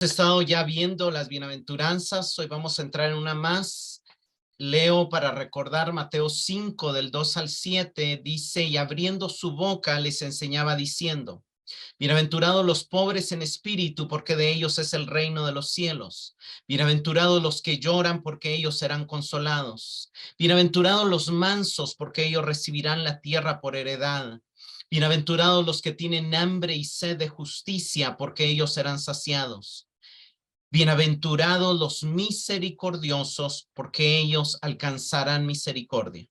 Estado ya viendo las bienaventuranzas, hoy vamos a entrar en una más. Leo para recordar Mateo 5 del 2 al 7, dice, y abriendo su boca les enseñaba diciendo, bienaventurados los pobres en espíritu, porque de ellos es el reino de los cielos. Bienaventurados los que lloran, porque ellos serán consolados. Bienaventurados los mansos, porque ellos recibirán la tierra por heredad. Bienaventurados los que tienen hambre y sed de justicia, porque ellos serán saciados. Bienaventurados los misericordiosos, porque ellos alcanzarán misericordia.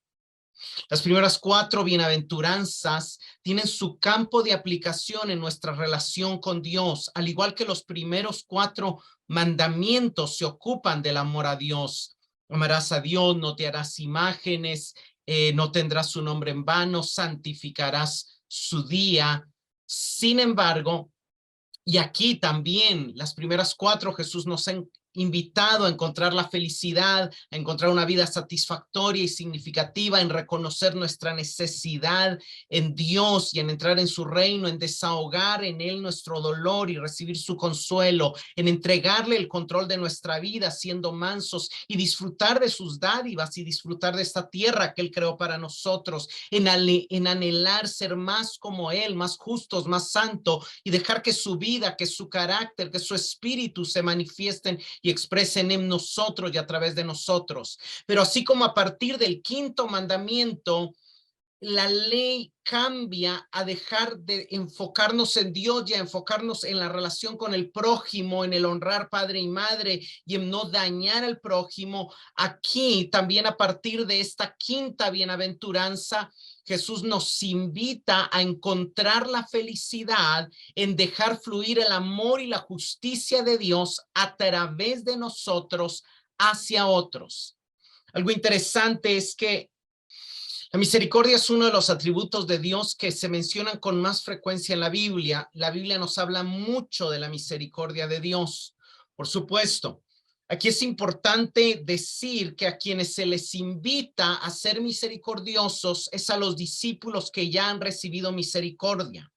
Las primeras 4 bienaventuranzas tienen su campo de aplicación en nuestra relación con Dios, al igual que los primeros 4 mandamientos se ocupan del amor a Dios. Amarás a Dios, no te harás imágenes, no tendrás su nombre en vano, santificarás su día. Sin embargo, y aquí también, las primeras 4, Jesús nos ha invitado a encontrar la felicidad, a encontrar una vida satisfactoria y significativa, en reconocer nuestra necesidad en Dios y en entrar en su reino, en desahogar en Él nuestro dolor y recibir su consuelo, en entregarle el control de nuestra vida, siendo mansos y disfrutar de sus dádivas y disfrutar de esta tierra que Él creó para nosotros, en anhelar ser más como Él, más justos, más santos, y dejar que su vida, que su carácter, que su espíritu se manifiesten y expresen en nosotros y a través de nosotros. Pero así como a partir del 5º mandamiento, la ley cambia a dejar de enfocarnos en Dios y a enfocarnos en la relación con el prójimo, en el honrar padre y madre y en no dañar al prójimo. Aquí también, a partir de esta 5ª bienaventuranza, Jesús nos invita a encontrar la felicidad en dejar fluir el amor y la justicia de Dios a través de nosotros hacia otros. Algo interesante es que la misericordia es uno de los atributos de Dios que se mencionan con más frecuencia en la Biblia. La Biblia nos habla mucho de la misericordia de Dios. Por supuesto, aquí es importante decir que a quienes se les invita a ser misericordiosos es a los discípulos que ya han recibido misericordia.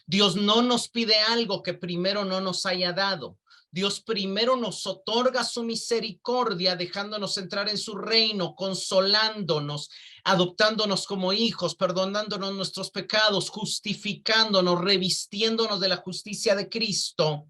Dios no nos pide algo que primero no nos haya dado. Dios primero nos otorga su misericordia, dejándonos entrar en su reino, consolándonos, adoptándonos como hijos, perdonándonos nuestros pecados, justificándonos, revistiéndonos de la justicia de Cristo,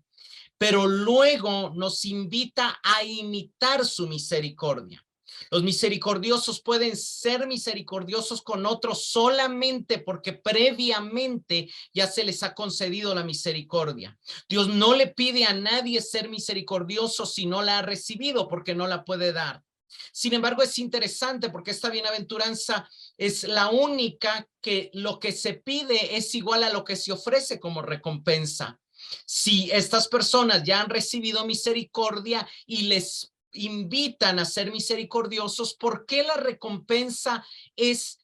pero luego nos invita a imitar su misericordia. Los misericordiosos pueden ser misericordiosos con otros solamente porque previamente ya se les ha concedido la misericordia. Dios no le pide a nadie ser misericordioso si no la ha recibido, porque no la puede dar. Sin embargo, es interesante porque esta bienaventuranza es la única que lo que se pide es igual a lo que se ofrece como recompensa. Si estas personas ya han recibido misericordia y les invitan a ser misericordiosos, ¿por qué la recompensa es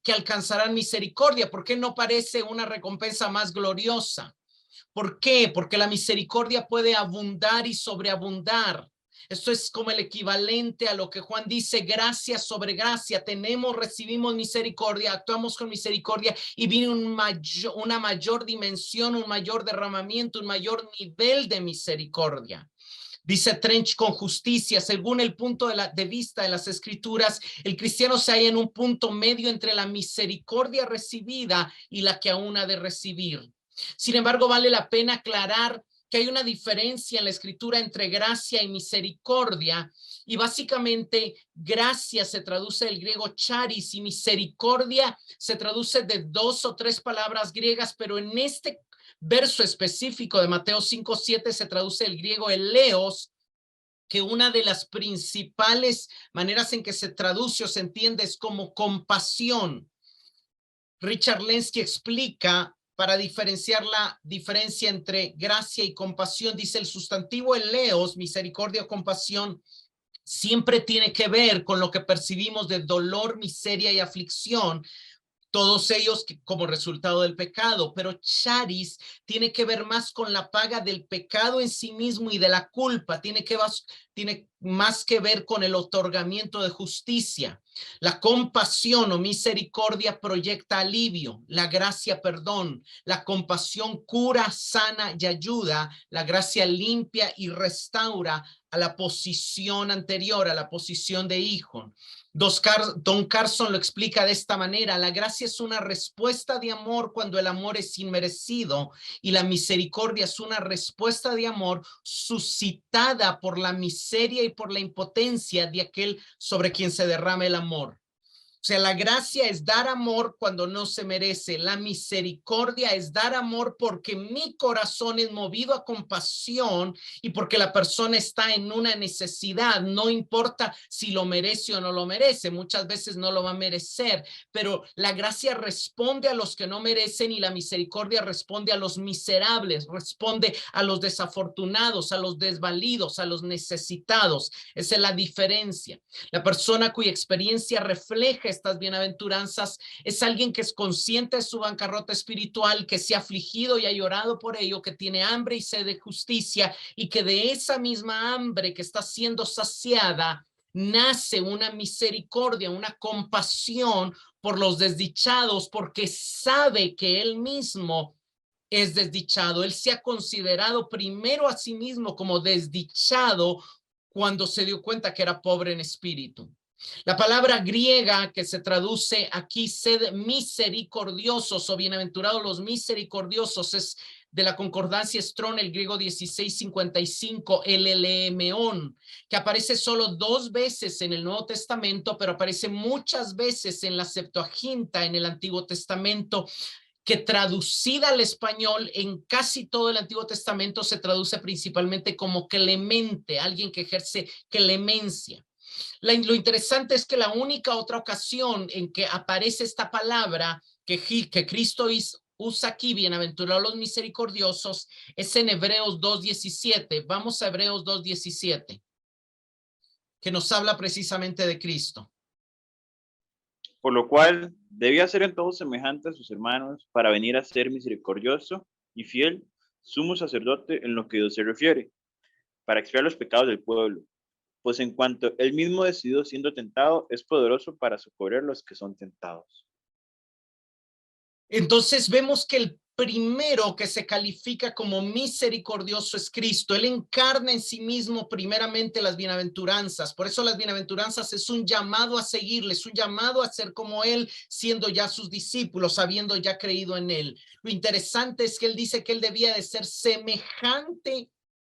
que alcanzarán misericordia? ¿Por qué no parece una recompensa más gloriosa? ¿Por qué? Porque la misericordia puede abundar y sobreabundar. Esto es como el equivalente a lo que Juan dice, gracia sobre gracia. Recibimos misericordia, actuamos con misericordia y viene una mayor dimensión, un mayor derramamiento, un mayor nivel de misericordia. Dice Trench, con justicia, según el punto de vista de las escrituras, el cristiano se halla en un punto medio entre la misericordia recibida y la que aún ha de recibir. Sin embargo, vale la pena aclarar que hay una diferencia en la escritura entre gracia y misericordia, y básicamente gracia se traduce del griego charis y misericordia se traduce de 2 o 3 palabras griegas, pero en este verso específico de Mateo 5:7 se traduce el griego eleos, que una de las principales maneras en que se traduce o se entiende es como compasión. Richard Lenski explica, para diferenciar la diferencia entre gracia y compasión, dice: el sustantivo eleos, misericordia o compasión, siempre tiene que ver con lo que percibimos de dolor, miseria y aflicción, todos ellos como resultado del pecado, pero charis tiene que ver más con la paga del pecado en sí mismo y de la culpa, tiene que tiene más que ver con el otorgamiento de justicia. La compasión o misericordia proyecta alivio, la gracia perdón, la compasión cura, sana y ayuda, la gracia limpia y restaura a la posición anterior, a la posición de hijo. Don Carson lo explica de esta manera: la gracia es una respuesta de amor cuando el amor es inmerecido, y la misericordia es una respuesta de amor suscitada por la miseria y por la impotencia de aquel sobre quien se derrama el amor. O sea, la gracia es dar amor cuando no se merece. La misericordia es dar amor porque mi corazón es movido a compasión y porque la persona está en una necesidad. No importa si lo merece o no lo merece. Muchas veces no lo va a merecer, pero la gracia responde a los que no merecen y la misericordia responde a los miserables, responde a los desafortunados, a los desvalidos, a los necesitados. Esa es la diferencia. La persona cuya experiencia refleja estas bienaventuranzas es alguien que es consciente de su bancarrota espiritual, que se ha afligido y ha llorado por ello, que tiene hambre y sed de justicia, y que de esa misma hambre que está siendo saciada nace una misericordia, una compasión por los desdichados, porque sabe que él mismo es desdichado. Él se ha considerado primero a sí mismo como desdichado cuando se dio cuenta que era pobre en espíritu. La palabra griega que se traduce aquí, sed misericordiosos o bienaventurados los misericordiosos, es de la concordancia Strong, el griego 1655, el elemeón, que aparece solo 2 veces en el Nuevo Testamento, pero aparece muchas veces en la Septuaginta en el Antiguo Testamento, que traducida al español en casi todo el Antiguo Testamento se traduce principalmente como clemente, alguien que ejerce clemencia. Lo interesante es que la única otra ocasión en que aparece esta palabra que Cristo usa aquí, bienaventurados los misericordiosos, es en Hebreos 2:17. Vamos a Hebreos 2:17, que nos habla precisamente de Cristo. Por lo cual debía ser en todo semejante a sus hermanos para venir a ser misericordioso y fiel, sumo sacerdote en lo que Dios se refiere, para expiar los pecados del pueblo. Pues en cuanto él mismo decidió siendo tentado, es poderoso para socorrer a los que son tentados. Entonces vemos que el primero que se califica como misericordioso es Cristo. Él encarna en sí mismo primeramente las bienaventuranzas. Por eso las bienaventuranzas es un llamado a seguirle, es un llamado a ser como él, siendo ya sus discípulos, habiendo ya creído en él. Lo interesante es que él dice que él debía de ser semejante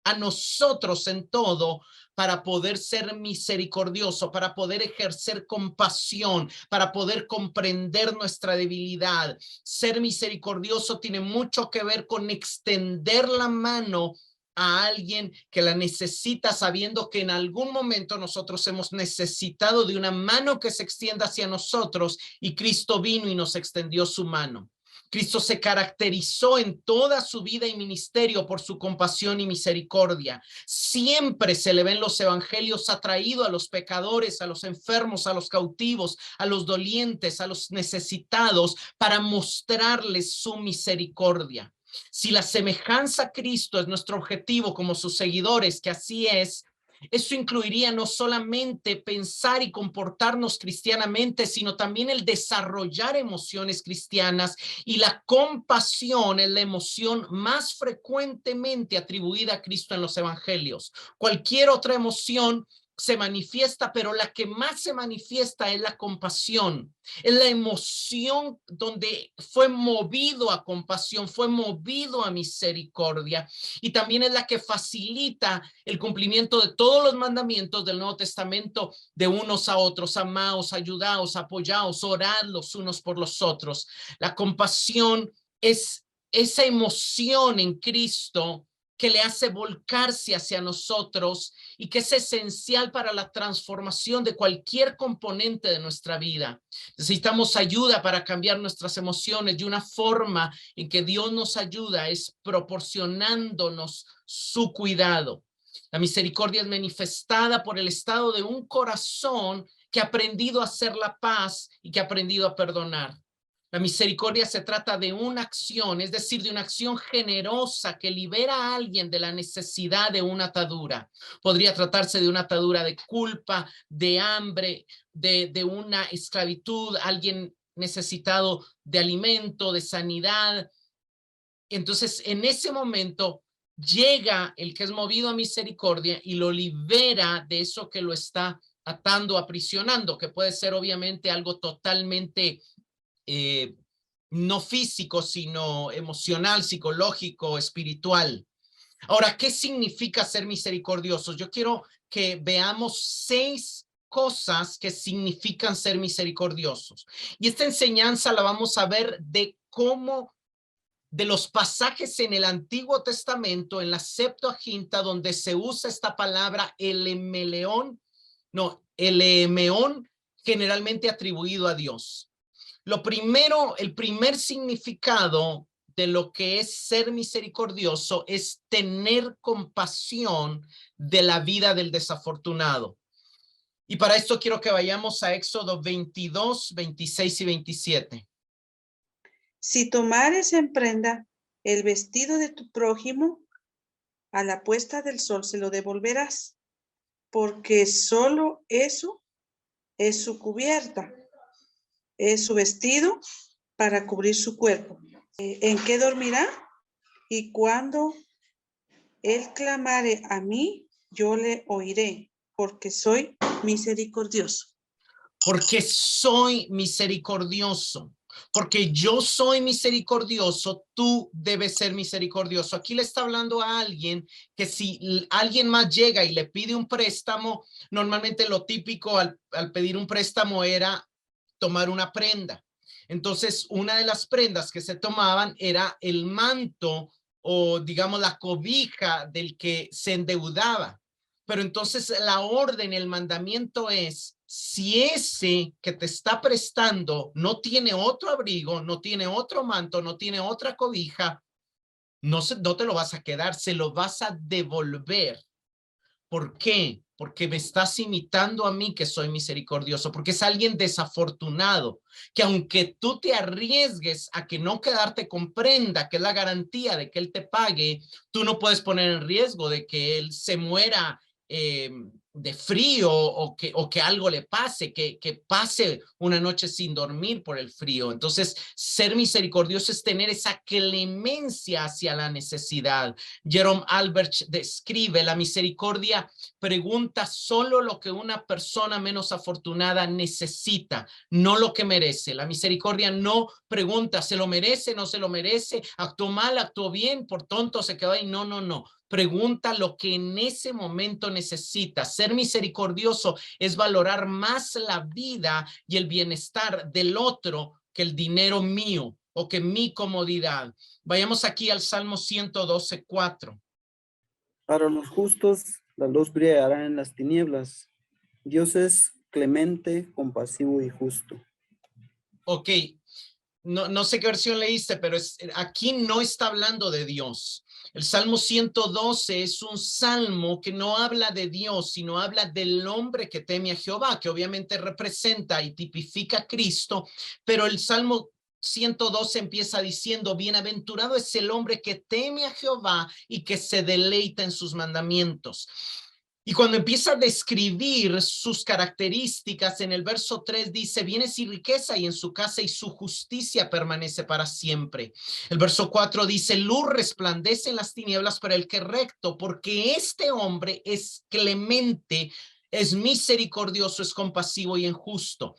a nosotros en todo, para poder ser misericordioso, para poder ejercer compasión, para poder comprender nuestra debilidad. Ser misericordioso tiene mucho que ver con extender la mano a alguien que la necesita, sabiendo que en algún momento nosotros hemos necesitado de una mano que se extienda hacia nosotros, y Cristo vino y nos extendió su mano. Cristo se caracterizó en toda su vida y ministerio por su compasión y misericordia. Siempre se le ve en los evangelios atraído a los pecadores, a los enfermos, a los cautivos, a los dolientes, a los necesitados, para mostrarles su misericordia. Si la semejanza a Cristo es nuestro objetivo como sus seguidores, que así es, eso incluiría no solamente pensar y comportarnos cristianamente, sino también el desarrollar emociones cristianas, y la compasión es la emoción más frecuentemente atribuida a Cristo en los evangelios. Cualquier otra emoción se manifiesta, pero la que más se manifiesta es la compasión. Es la emoción donde fue movido a compasión, fue movido a misericordia, y también es la que facilita el cumplimiento de todos los mandamientos del Nuevo Testamento, de unos a otros: amaos, ayudaos, apoyaos, orad los unos por los otros. La compasión es esa emoción en Cristo que le hace volcarse hacia nosotros y que es esencial para la transformación de cualquier componente de nuestra vida. Necesitamos ayuda para cambiar nuestras emociones, y una forma en que Dios nos ayuda es proporcionándonos su cuidado. La misericordia es manifestada por el estado de un corazón que ha aprendido a hacer la paz y que ha aprendido a perdonar. La misericordia se trata de una acción, es decir, de una acción generosa que libera a alguien de la necesidad de una atadura. Podría tratarse de una atadura de culpa, de hambre, de una esclavitud, alguien necesitado de alimento, de sanidad. Entonces, en ese momento llega el que es movido a misericordia y lo libera de eso que lo está atando, aprisionando, que puede ser obviamente algo totalmente no físico, sino emocional, psicológico, espiritual. Ahora, ¿qué significa ser misericordiosos? Yo quiero que veamos 6 cosas que significan ser misericordiosos. Y esta enseñanza la vamos a ver de cómo, de los pasajes en el Antiguo Testamento, en la Septuaginta, donde se usa esta palabra elemeón, generalmente atribuido a Dios. Lo primero, el primer significado de lo que es ser misericordioso es tener compasión de la vida del desafortunado. Y para esto quiero que vayamos a Éxodo 22, 26 y 27. Si tomares en prenda el vestido de tu prójimo, a la puesta del sol se lo devolverás, porque solo eso es su cubierta, es su vestido para cubrir su cuerpo. ¿En qué dormirá? Y cuando él clamare a mí, yo le oiré, porque soy misericordioso. Porque soy misericordioso. Porque yo soy misericordioso, tú debes ser misericordioso. Aquí le está hablando a alguien que si alguien más llega y le pide un préstamo, normalmente lo típico al pedir un préstamo era tomar una prenda. Entonces, una de las prendas que se tomaban era el manto o, digamos, la cobija del que se endeudaba. Pero entonces la orden, el mandamiento es, si ese que te está prestando no tiene otro abrigo, no tiene otro manto, no tiene otra cobija, no te lo vas a quedar, se lo vas a devolver. ¿Por qué? Porque me estás imitando a mí que soy misericordioso, porque es alguien desafortunado, que aunque tú te arriesgues a que no quedarte con prenda, que es la garantía de que él te pague, tú no puedes poner en riesgo de que él se muera de frío o que algo le pase, que pase una noche sin dormir por el frío. Entonces, ser misericordioso es tener esa clemencia hacia la necesidad. Jerome Albert describe la misericordia, pregunta solo lo que una persona menos afortunada necesita, no lo que merece. La misericordia no pregunta, ¿se lo merece? ¿No se lo merece? ¿Actuó mal? ¿Actuó bien? ¿Por tonto se quedó ahí? No, no, no. Pregunta lo que en ese momento necesita. Ser misericordioso es valorar más la vida y el bienestar del otro que el dinero mío o que mi comodidad. Vayamos aquí al Salmo 112:4. Para los justos, la luz brillará en las tinieblas. Dios es clemente, compasivo y justo. Ok, no sé qué versión leíste, pero aquí no está hablando de Dios. El Salmo 112 es un salmo que no habla de Dios, sino habla del hombre que teme a Jehová, que obviamente representa y tipifica a Cristo, pero el Salmo 112 empieza diciendo, bienaventurado es el hombre que teme a Jehová y que se deleita en sus mandamientos. Y cuando empieza a describir sus características, en el verso 3 dice, bienes y riqueza, y en su casa y su justicia permanece para siempre. El verso 4 dice, luz resplandece en las tinieblas para el que es recto, porque este hombre es clemente, es misericordioso, es compasivo y injusto.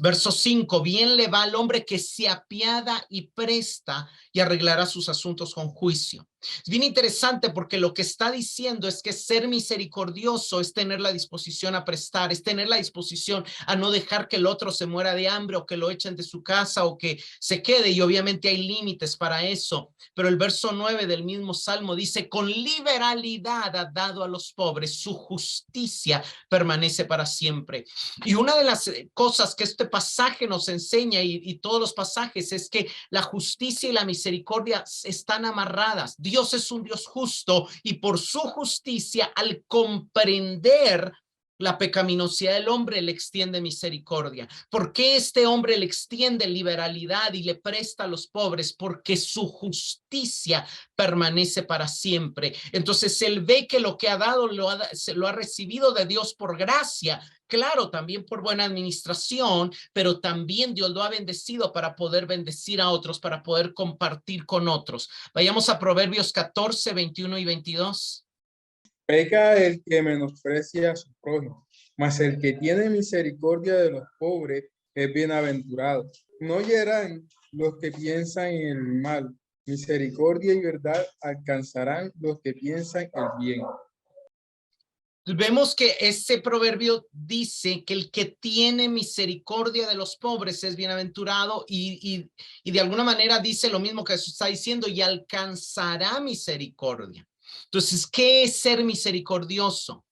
Verso 5, bien le va al hombre que se apiada y presta y arreglará sus asuntos con juicio. Es bien interesante porque lo que está diciendo es que ser misericordioso es tener la disposición a prestar, es tener la disposición a no dejar que el otro se muera de hambre o que lo echen de su casa o que se quede, y obviamente hay límites para eso. Pero el verso 9 del mismo Salmo dice, con liberalidad ha dado a los pobres, su justicia permanece para siempre. Y una de las cosas que este pasaje nos enseña y todos los pasajes es que la justicia y la misericordia están amarradas. Dios es un Dios justo y por su justicia, al comprender la pecaminosidad del hombre le extiende misericordia. ¿Por qué este hombre le extiende liberalidad y le presta a los pobres? Porque su justicia permanece para siempre. Entonces él ve que lo que ha dado lo ha recibido de Dios por gracia. Claro, también por buena administración, pero también Dios lo ha bendecido para poder bendecir a otros, para poder compartir con otros. Vayamos a Proverbios 14, 21 y 22. Peca el que menosprecia a su prójimo, mas el que tiene misericordia de los pobres es bienaventurado. No hieren los que piensan en el mal, misericordia y verdad alcanzarán los que piensan el bien. Vemos que ese proverbio dice que el que tiene misericordia de los pobres es bienaventurado y de alguna manera dice lo mismo que Jesús está diciendo, y alcanzará misericordia. Entonces, ¿qué es ser misericordioso?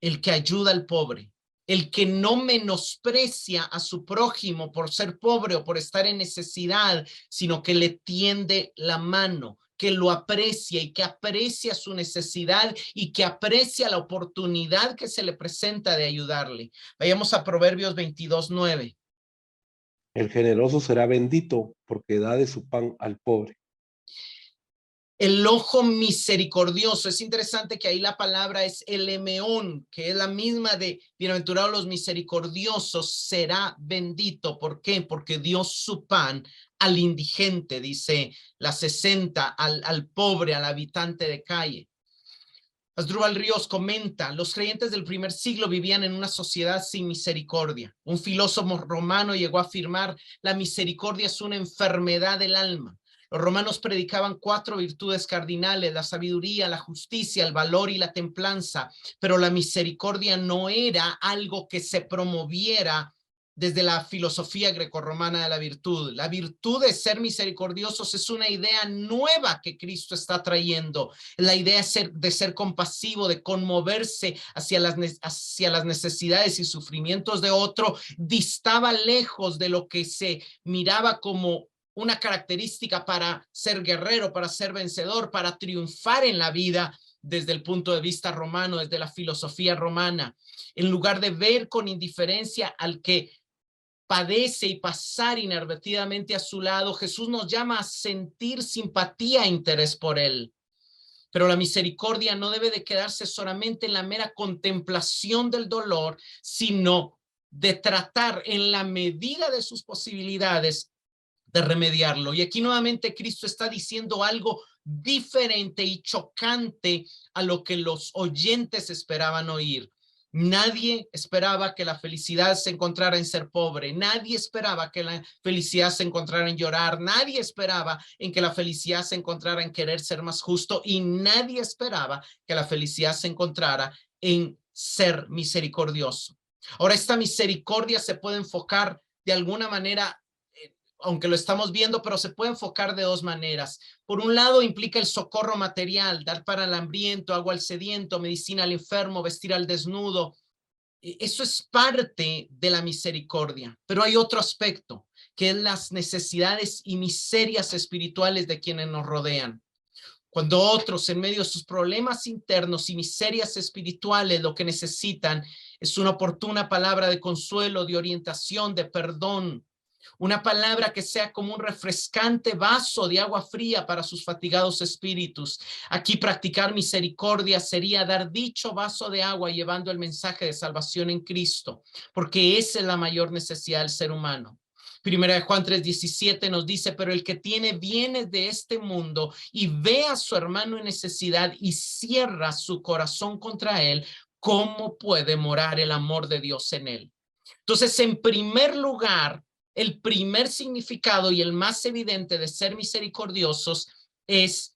El que ayuda al pobre, el que no menosprecia a su prójimo por ser pobre o por estar en necesidad, sino que le tiende la mano, que lo aprecia y que aprecia su necesidad y que aprecia la oportunidad que se le presenta de ayudarle. Vayamos a Proverbios 22:9. El generoso será bendito porque da de su pan al pobre. El ojo misericordioso. Es interesante que ahí la palabra es elemeón, que es la misma de bienaventurados los misericordiosos, será bendito. ¿Por qué? Porque dio su pan al indigente, dice la 60, al pobre, al habitante de calle. Asdrúbal Ríos comenta, los creyentes del primer siglo vivían en una sociedad sin misericordia. Un filósofo romano llegó a afirmar, la misericordia es una enfermedad del alma. Los romanos predicaban 4 virtudes cardinales, la sabiduría, la justicia, el valor y la templanza, pero la misericordia no era algo que se promoviera desde la filosofía grecorromana de la virtud. La virtud de ser misericordiosos es una idea nueva que Cristo está trayendo. La idea de ser compasivo, de conmoverse hacia las necesidades y sufrimientos de otro, distaba lejos de lo que se miraba como una característica para ser guerrero, para ser vencedor, para triunfar en la vida desde el punto de vista romano, desde la filosofía romana. En lugar de ver con indiferencia al que padece y pasar inadvertidamente a su lado, Jesús nos llama a sentir simpatía e interés por él. Pero la misericordia no debe de quedarse solamente en la mera contemplación del dolor, sino de tratar en la medida de sus posibilidades de remediarlo. Y aquí nuevamente Cristo está diciendo algo diferente y chocante a lo que los oyentes esperaban oír. Nadie esperaba que la felicidad se encontrara en ser pobre. Nadie esperaba que la felicidad se encontrara en llorar. Nadie esperaba en que la felicidad se encontrara en querer ser más justo. Y nadie esperaba que la felicidad se encontrara en ser misericordioso. Ahora, esta misericordia se puede enfocar de alguna manera, aunque lo estamos viendo, pero se puede enfocar de 2 maneras. Por un lado, implica el socorro material, dar para el hambriento, agua al sediento, medicina al enfermo, vestir al desnudo. Eso es parte de la misericordia, pero hay otro aspecto, que es las necesidades y miserias espirituales de quienes nos rodean. Cuando otros, en medio de sus problemas internos y miserias espirituales, lo que necesitan es una oportuna palabra de consuelo, de orientación, de perdón, una palabra que sea como un refrescante vaso de agua fría para sus fatigados espíritus. Aquí practicar misericordia sería dar dicho vaso de agua llevando el mensaje de salvación en Cristo, porque esa es la mayor necesidad del ser humano. Primera de Juan 3:17 nos dice, pero el que tiene bienes de este mundo y ve a su hermano en necesidad y cierra su corazón contra él, ¿cómo puede morar el amor de Dios en él? Entonces, en primer lugar, el primer significado y el más evidente de ser misericordiosos es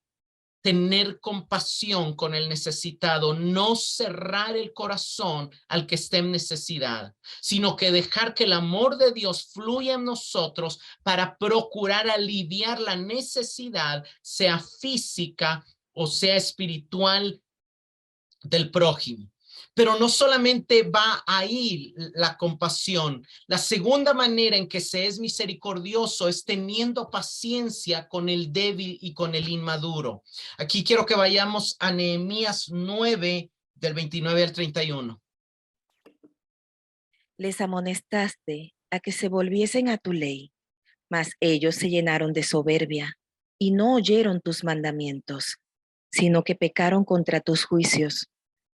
tener compasión con el necesitado, no cerrar el corazón al que esté en necesidad, sino que dejar que el amor de Dios fluya en nosotros para procurar aliviar la necesidad, sea física o sea espiritual, del prójimo. Pero no solamente va ahí la compasión. La segunda manera en que se es misericordioso es teniendo paciencia con el débil y con el inmaduro. Aquí quiero que vayamos a Nehemías 9, del 29 al 31. Les amonestaste a que se volviesen a tu ley, mas ellos se llenaron de soberbia y no oyeron tus mandamientos, sino que pecaron contra tus juicios,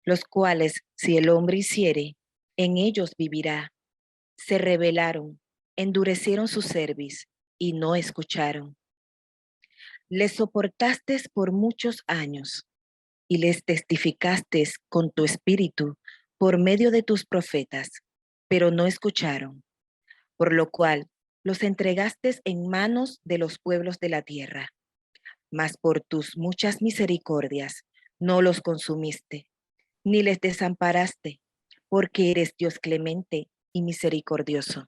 los cuales, si el hombre hiciere, en ellos vivirá. Se rebelaron, endurecieron su cerviz y no escucharon. Les soportaste por muchos años y les testificaste con tu espíritu por medio de tus profetas, pero no escucharon, por lo cual los entregaste en manos de los pueblos de la tierra. Mas por tus muchas misericordias no los consumiste, ni les desamparaste, porque eres Dios clemente y misericordioso.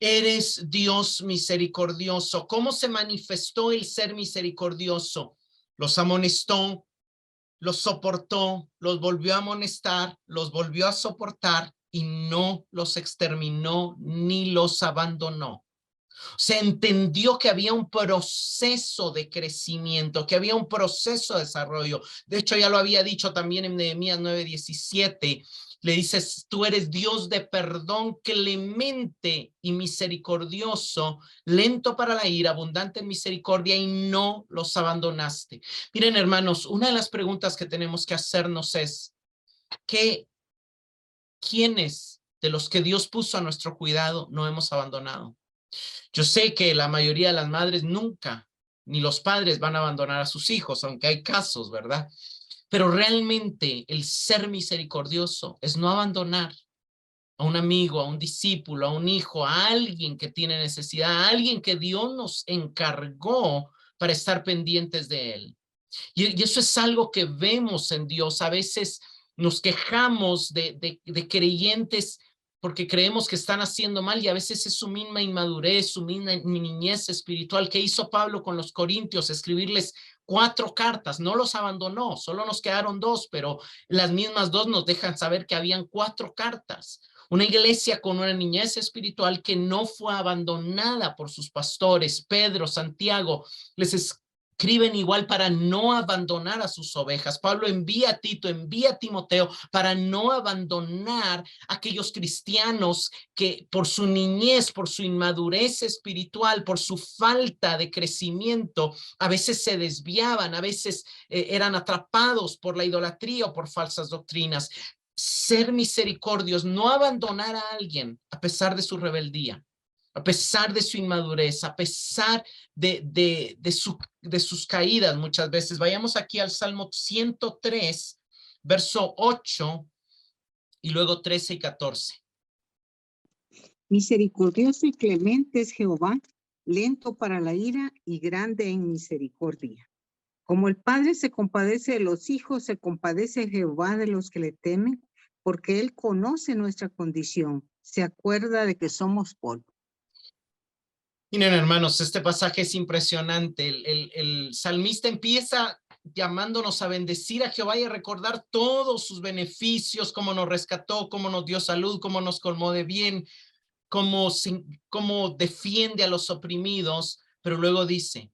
Eres Dios misericordioso. ¿Cómo se manifestó el ser misericordioso? Los amonestó, los soportó, los volvió a amonestar, los volvió a soportar y no los exterminó ni los abandonó. Se entendió que había un proceso de crecimiento, que había un proceso de desarrollo. De hecho, ya lo había dicho también en Nehemías 9:17. Le dices, tú eres Dios de perdón, clemente y misericordioso, lento para la ira, abundante en misericordia, y no los abandonaste. Miren, hermanos, una de las preguntas que tenemos que hacernos es, ¿quiénes de los que Dios puso a nuestro cuidado no hemos abandonado? Yo sé que la mayoría de las madres nunca, ni los padres van a abandonar a sus hijos, aunque hay casos, ¿verdad? Pero realmente el ser misericordioso es no abandonar a un amigo, a un discípulo, a un hijo, a alguien que tiene necesidad, a alguien que Dios nos encargó para estar pendientes de él. Y eso es algo que vemos en Dios. A veces nos quejamos de creyentes porque creemos que están haciendo mal, y a veces es su misma inmadurez, su misma niñez espiritual. Que hizo Pablo con los corintios? Escribirles 4 cartas. No los abandonó, solo nos quedaron 2, pero las mismas 2 nos dejan saber que habían 4 cartas. Una iglesia con una niñez espiritual que no fue abandonada por sus pastores. Pedro, Santiago, les escriben igual para no abandonar a sus ovejas. Pablo envía a Tito, envía a Timoteo para no abandonar a aquellos cristianos que por su niñez, por su inmadurez espiritual, por su falta de crecimiento, a veces se desviaban, a veces eran atrapados por la idolatría o por falsas doctrinas. Ser misericordios, no abandonar a alguien a pesar de su rebeldía, a pesar de su inmadurez, a pesar de sus caídas muchas veces. Vayamos aquí al Salmo 103, verso 8 y luego 13 y 14. Misericordioso y clemente es Jehová, lento para la ira y grande en misericordia. Como el Padre se compadece de los hijos, se compadece Jehová de los que le temen, porque Él conoce nuestra condición, se acuerda de que somos polvo. Miren, hermanos, este pasaje es impresionante. El salmista empieza llamándonos a bendecir a Jehová y a recordar todos sus beneficios, cómo nos rescató, cómo nos dio salud, cómo nos colmó de bien, cómo defiende a los oprimidos, pero luego dice,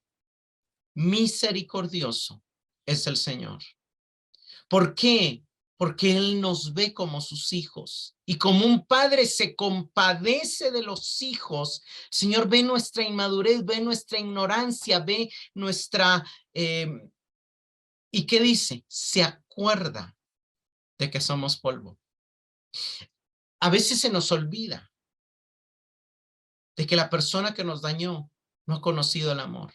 misericordioso es el Señor. ¿Por qué? Porque Él nos ve como sus hijos. Y como un padre se compadece de los hijos, el Señor ve nuestra inmadurez, ve nuestra ignorancia, ve nuestra... ¿y qué dice? Se acuerda de que somos polvo. A veces se nos olvida de que la persona que nos dañó no ha conocido el amor.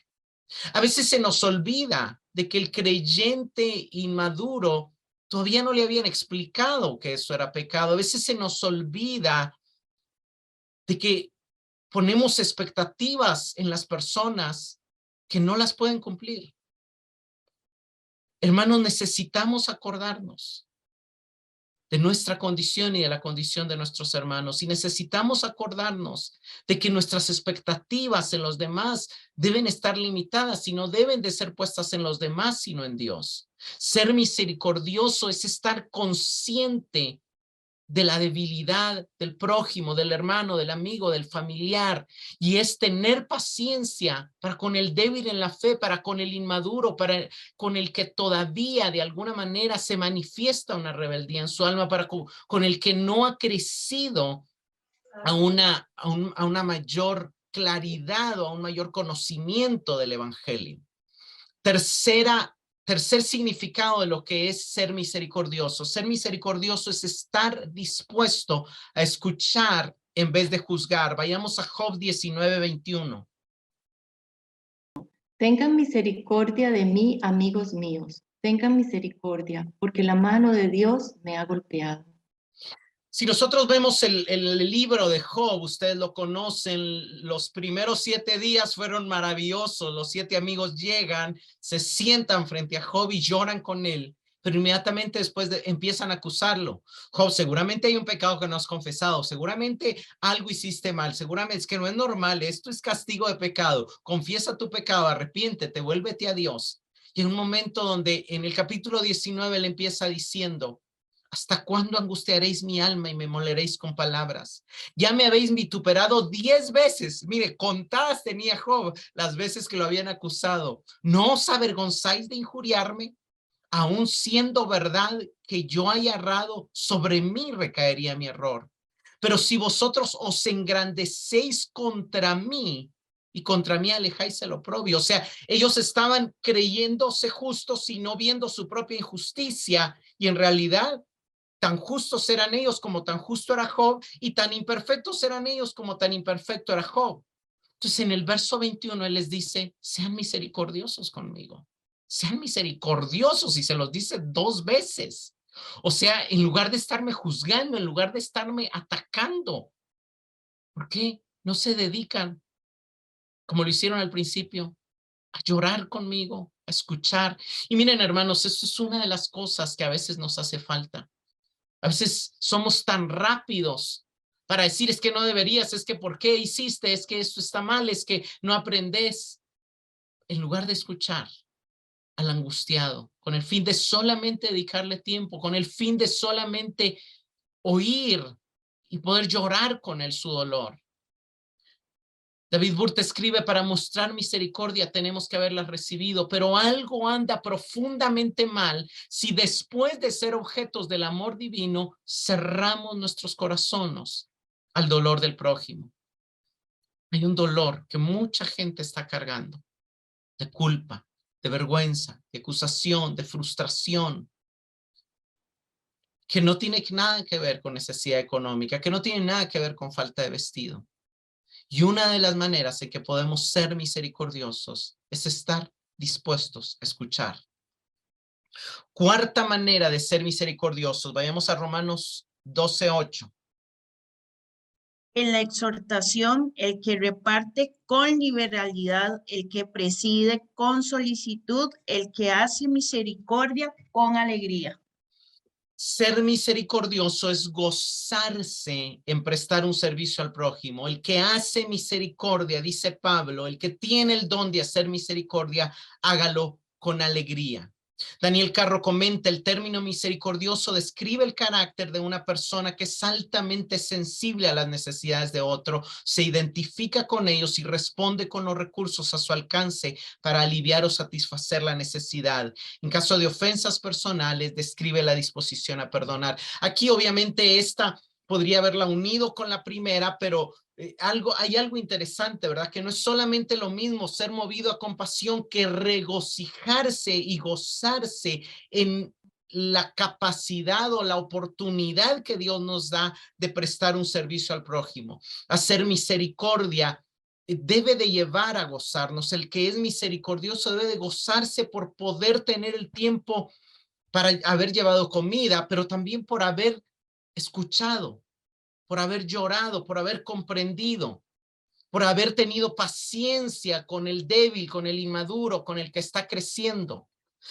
A veces se nos olvida de que el creyente inmaduro todavía no le habían explicado que eso era pecado. A veces se nos olvida de que ponemos expectativas en las personas que no las pueden cumplir. Hermanos, necesitamos acordarnos de nuestra condición y de la condición de nuestros hermanos. Y necesitamos acordarnos de que nuestras expectativas en los demás deben estar limitadas y no deben de ser puestas en los demás, sino en Dios. Ser misericordioso es estar consciente de la debilidad del prójimo, del hermano, del amigo, del familiar, y es tener paciencia para con el débil en la fe, para con el inmaduro, para con el que todavía de alguna manera se manifiesta una rebeldía en su alma, para con el que no ha crecido a una mayor claridad o a un mayor conocimiento del evangelio. Tercer significado de lo que es ser misericordioso. Ser misericordioso es estar dispuesto a escuchar en vez de juzgar. Vayamos a Job 19:21. Tengan misericordia de mí, amigos míos. Tengan misericordia, porque la mano de Dios me ha golpeado. Si nosotros vemos el libro de Job, ustedes lo conocen, los primeros 7 días fueron maravillosos. Los 7 amigos llegan, se sientan frente a Job y lloran con él, pero inmediatamente después empiezan a acusarlo. Job, seguramente hay un pecado que no has confesado, seguramente algo hiciste mal, seguramente es que no es normal, esto es castigo de pecado. Confiesa tu pecado, arrepiéntete, vuélvete a Dios. Y en un momento donde en el capítulo 19 le empieza diciendo: ¿hasta cuándo angustiaréis mi alma y me moleréis con palabras? Ya me habéis vituperado 10 veces. Mire, contadas tenía Job las veces que lo habían acusado. ¿No os avergonzáis de injuriarme? Aún siendo verdad que yo haya errado, sobre mí recaería mi error. Pero si vosotros os engrandecéis contra mí y contra mí alejáis el oprobio. O sea, ellos estaban creyéndose justos y no viendo su propia injusticia, y en realidad tan justos eran ellos como tan justo era Job, y tan imperfectos eran ellos como tan imperfecto era Job. Entonces en el verso 21 él les dice: sean misericordiosos conmigo, sean misericordiosos, y se los dice 2 veces. O sea, en lugar de estarme juzgando, en lugar de estarme atacando, ¿por qué no se dedican, como lo hicieron al principio, a llorar conmigo, a escuchar? Y miren, hermanos, esto es una de las cosas que a veces nos hace falta. A veces somos tan rápidos para decir: es que no deberías, es que ¿por qué hiciste? Es que esto está mal, es que no aprendes. En lugar de escuchar al angustiado, con el fin de solamente dedicarle tiempo, con el fin de solamente oír y poder llorar con él su dolor. David Burt escribe: para mostrar misericordia tenemos que haberla recibido, pero algo anda profundamente mal si después de ser objetos del amor divino cerramos nuestros corazones al dolor del prójimo. Hay un dolor que mucha gente está cargando, de culpa, de vergüenza, de acusación, de frustración, que no tiene nada que ver con necesidad económica, que no tiene nada que ver con falta de vestido. Y una de las maneras en que podemos ser misericordiosos es estar dispuestos a escuchar. Cuarta manera de ser misericordiosos, vayamos a Romanos 12:8. En la exhortación, el que reparte con liberalidad, el que preside con solicitud, el que hace misericordia con alegría. Ser misericordioso es gozarse en prestar un servicio al prójimo. El que hace misericordia, dice Pablo, el que tiene el don de hacer misericordia, hágalo con alegría. Daniel Carro comenta: el término misericordioso describe el carácter de una persona que es altamente sensible a las necesidades de otro, se identifica con ellos y responde con los recursos a su alcance para aliviar o satisfacer la necesidad. En caso de ofensas personales, describe la disposición a perdonar. Aquí obviamente esta podría haberla unido con la primera, pero hay algo interesante, ¿verdad? Que no es solamente lo mismo ser movido a compasión que regocijarse y gozarse en la capacidad o la oportunidad que Dios nos da de prestar un servicio al prójimo. Hacer misericordia debe de llevar a gozarnos. El que es misericordioso debe de gozarse por poder tener el tiempo para haber llevado comida, pero también por haber escuchado, por haber llorado, por haber comprendido, por haber tenido paciencia con el débil, con el inmaduro, con el que está creciendo.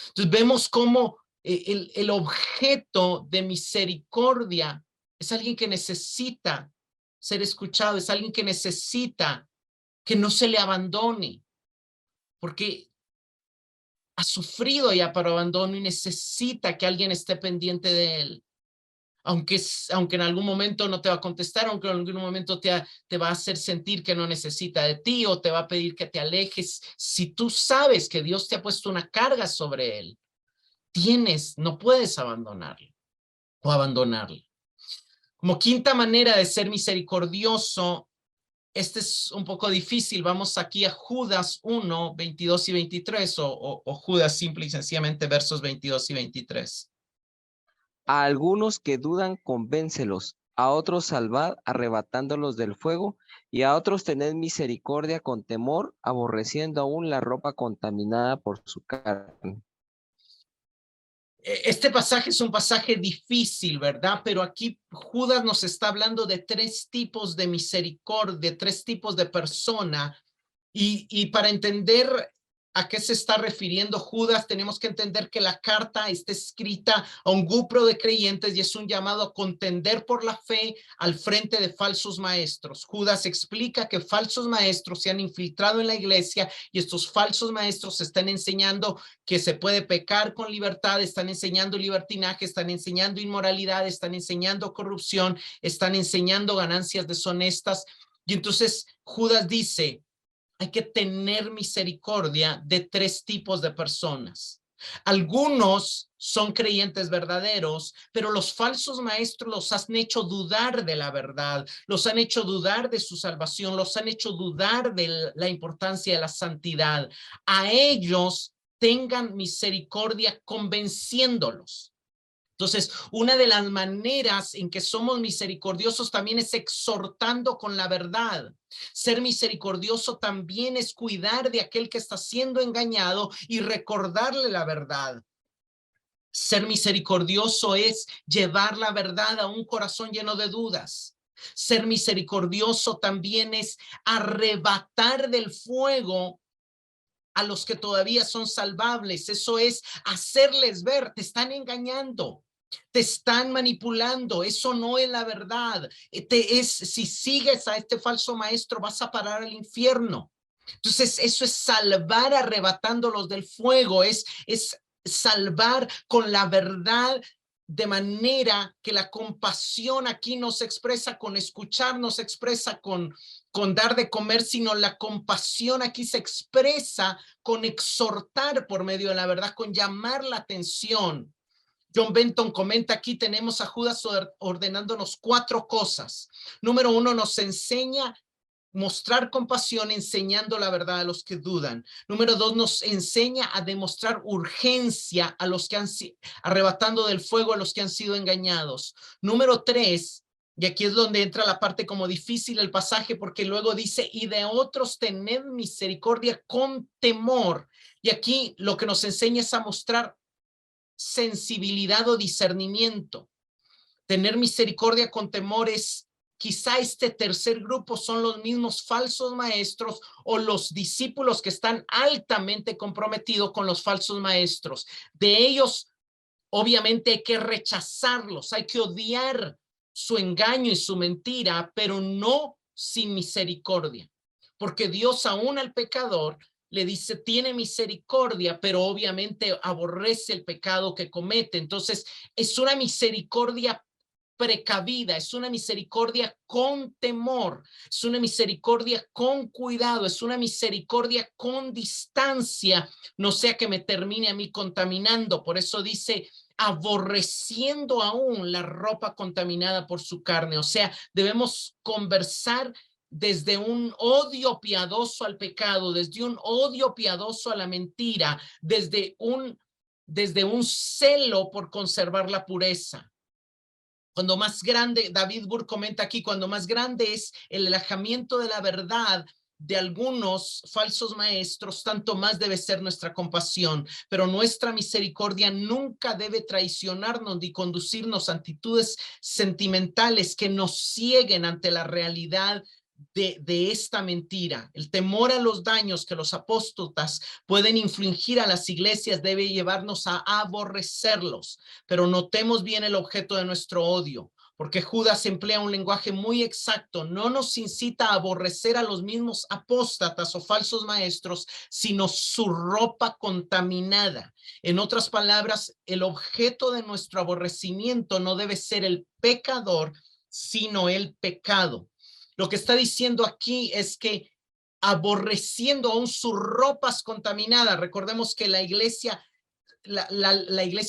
Entonces vemos cómo el objeto de misericordia es alguien que necesita ser escuchado, es alguien que necesita que no se le abandone, porque ha sufrido ya por abandono y necesita que alguien esté pendiente de él. aunque en algún momento no te va a contestar, aunque en algún momento te va a hacer sentir que no necesita de ti o te va a pedir que te alejes. Si tú sabes que Dios te ha puesto una carga sobre él, no puedes abandonarlo o abandonarlo. Como quinta manera de ser misericordioso, este es un poco difícil. Vamos aquí a Judas 1, 22 y 23 o Judas simple y sencillamente versos 22 y 23. A algunos que dudan, convéncelos. A otros salvad, arrebatándolos del fuego. Y a otros tened misericordia con temor, aborreciendo aún la ropa contaminada por su carne. Este pasaje es un pasaje difícil, ¿verdad? Pero aquí Judas nos está hablando de tres tipos de misericordia, de tres tipos de persona. Y para entender a qué se está refiriendo Judas, tenemos que entender que la carta está escrita a un grupo de creyentes y es un llamado a contender por la fe al frente de falsos maestros. Judas explica que falsos maestros se han infiltrado en la iglesia y estos falsos maestros están enseñando que se puede pecar con libertad, están enseñando libertinaje, están enseñando inmoralidad, están enseñando corrupción, están enseñando ganancias deshonestas. Y entonces Judas dice, hay que tener misericordia de tres tipos de personas. Algunos son creyentes verdaderos, pero los falsos maestros los han hecho dudar de la verdad, los han hecho dudar de su salvación, los han hecho dudar de la importancia de la santidad. A ellos tengan misericordia convenciéndolos. Entonces, una de las maneras en que somos misericordiosos también es exhortando con la verdad. Ser misericordioso también es cuidar de aquel que está siendo engañado y recordarle la verdad. Ser misericordioso es llevar la verdad a un corazón lleno de dudas. Ser misericordioso también es arrebatar del fuego a los que todavía son salvables. Eso es hacerles ver, te están engañando, te están manipulando, eso no es la verdad. Si sigues a este falso maestro, vas a parar al infierno. Entonces, eso es salvar arrebatándolos del fuego, es salvar con la verdad, de manera que la compasión aquí no se expresa con escuchar, no se expresa con dar de comer, sino la compasión aquí se expresa con exhortar por medio de la verdad, con llamar la atención. John Benton comenta aquí, tenemos a Judas ordenándonos 4 cosas. Número 1, nos enseña mostrar compasión enseñando la verdad a los que dudan. Número 2, nos enseña a demostrar urgencia a los que arrebatando del fuego a los que han sido engañados. Número 3, y aquí es donde entra la parte como difícil el pasaje, porque luego dice, y de otros tened misericordia con temor. Y aquí lo que nos enseña es a mostrar sensibilidad o discernimiento. Tener misericordia con temor es, quizá este tercer grupo son los mismos falsos maestros o los discípulos que están altamente comprometidos con los falsos maestros. De ellos, obviamente hay que rechazarlos, hay que odiar su engaño y su mentira, pero no sin misericordia. Porque Dios aún al pecador le dice, tiene misericordia, pero obviamente aborrece el pecado que comete. Entonces, es una misericordia precavida, es una misericordia con temor, es una misericordia con cuidado, es una misericordia con distancia, no sea que me termine a mí contaminando. Por eso dice, aborreciendo aún la ropa contaminada por su carne. O sea, debemos conversar desde un odio piadoso al pecado, desde un odio piadoso a la mentira, desde un celo por conservar la pureza. Cuando más grande, David Burr comenta aquí, cuando más grande es el alejamiento de la verdad de algunos falsos maestros, tanto más debe ser nuestra compasión. Pero nuestra misericordia nunca debe traicionarnos ni conducirnos a actitudes sentimentales que nos cieguen ante la realidad de esta mentira. El temor a los daños que los apóstatas pueden infligir a las iglesias debe llevarnos a aborrecerlos, pero notemos bien el objeto de nuestro odio, porque Judas emplea un lenguaje muy exacto. No nos incita a aborrecer a los mismos apóstatas o falsos maestros, sino su ropa contaminada. En otras palabras, el objeto de nuestro aborrecimiento no debe ser el pecador, sino el pecado. Lo que está diciendo aquí es que aborreciendo aún sus ropas contaminadas, recordemos que la iglesia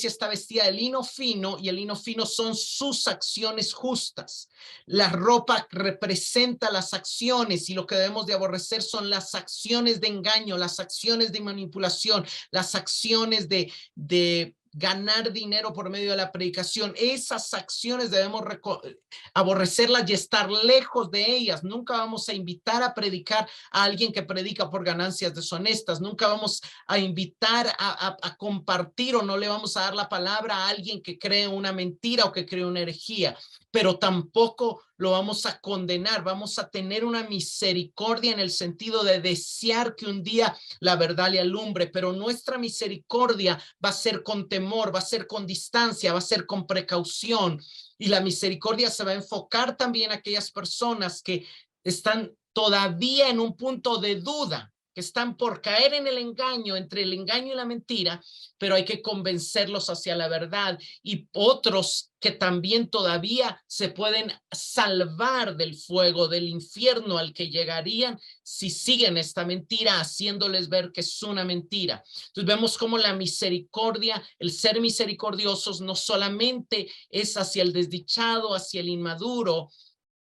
está vestida de lino fino, y el lino fino son sus acciones justas. La ropa representa las acciones, y lo que debemos de aborrecer son las acciones de engaño, las acciones de manipulación, las acciones de ganar dinero por medio de la predicación. Esas acciones debemos aborrecerlas y estar lejos de ellas. Nunca vamos a invitar a predicar a alguien que predica por ganancias deshonestas. Nunca vamos a invitar a compartir, o no le vamos a dar la palabra a alguien que cree una mentira o que cree una herejía, pero tampoco lo vamos a condenar. Vamos a tener una misericordia en el sentido de desear que un día la verdad le alumbre, pero nuestra misericordia va a ser con temor, va a ser con distancia, va a ser con precaución, y la misericordia se va a enfocar también a aquellas personas que están todavía en un punto de duda, que están por caer en el engaño, entre el engaño y la mentira, pero hay que convencerlos hacia la verdad, y otros que también todavía se pueden salvar del fuego, del infierno al que llegarían si siguen esta mentira, haciéndoles ver que es una mentira. Entonces vemos cómo la misericordia, el ser misericordiosos, no solamente es hacia el desdichado, hacia el inmaduro,